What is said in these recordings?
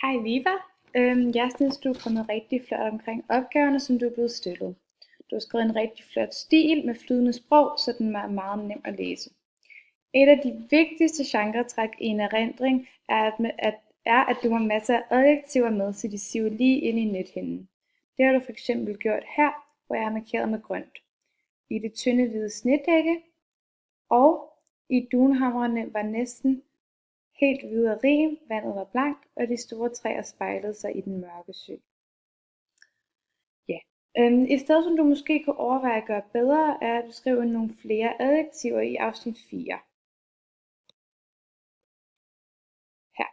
Hej Viva. Jeg synes, du er kommet rigtig flot omkring opgaverne, som du er blevet stillet. Du har skrevet en rigtig flot stil med flydende sprog, så den er meget nem at læse. Et af de vigtigste genretræk i en erindring er, at du har masser af adjektiver med, så de siver lige ind i nethinden. Det har du for eksempel gjort her, hvor jeg har markeret med grønt. I det tynde hvide snedække og i dunhammerne var næsten helt hvide og rim, vandet var blankt, og de store træer spejlede sig i den mørke sø. Ja. Et sted, som du måske kunne overveje at gøre bedre, er at beskrive nogle flere adjektiver i afsnit 4. Her.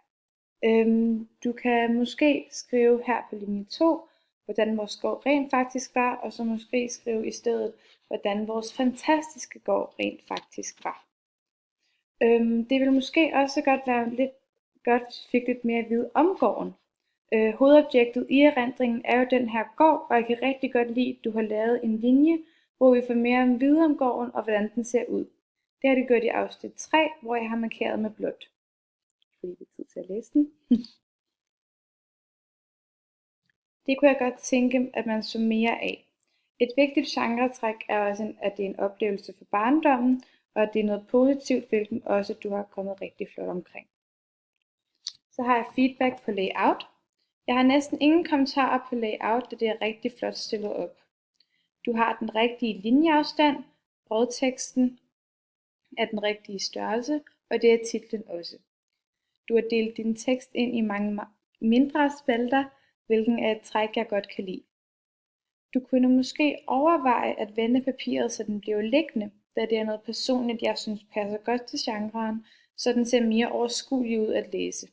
Du kan måske skrive her på linje 2, hvordan vores gård rent faktisk var, og så måske skrive i stedet, hvordan vores fantastiske gård rent faktisk var. Det ville måske også godt være lidt godt, hvis vi fik lidt mere at vide om gården. Hovedobjektet i erindringen er jo den her gård, og jeg kan rigtig godt lide, at du har lavet en linje, hvor vi får mere at vide om gården og hvordan den ser ud. Det har du gjort i afsnit 3, hvor jeg har markeret med blåt. Fordi det er tid til at læse den. Det kunne jeg godt tænke, at man så mere af. Et vigtigt genretræk er også, at det er en oplevelse for barndommen, og at det er noget positivt, hvilken også du har kommet rigtig flot omkring. Så har jeg feedback på layout. Jeg har næsten ingen kommentarer på layout, da det er rigtig flot stillet op. Du har den rigtige linjeafstand, brødteksten er den rigtige størrelse, og det er titlen også. Du har delt din tekst ind i mange mindre spalter, hvilken er et træk, jeg godt kan lide. Du kunne måske overveje at vende papiret, så den bliver liggende, da det er noget personligt, jeg synes passer godt til genren, så den ser mere overskuelig ud at læse.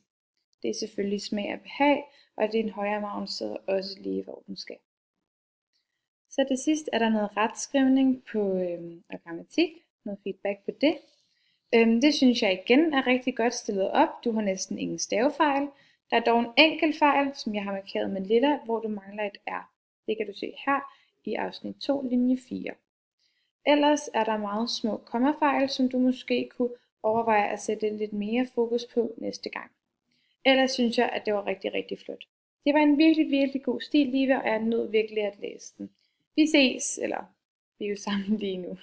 Det er selvfølgelig smag og behag, og det er en højere margen sidder også lige, hvor den skal. Så til sidst er der noget retskrivning på og grammatik, noget feedback på det. Det synes jeg igen er rigtig godt stillet op. Du har næsten ingen stavefejl. Der er dog en enkelt fejl, som jeg har markeret med lilla, hvor du mangler et R. Det kan du se her i afsnit 2, linje 4. Ellers er der meget små kommafejl, som du måske kunne overveje at sætte lidt mere fokus på næste gang. Ellers synes jeg, at det var rigtig, rigtig flot. Det var en virkelig, virkelig god stil, Liva, og jeg nød virkelig at læse den. Vi ses, eller vi er jo sammen lige nu.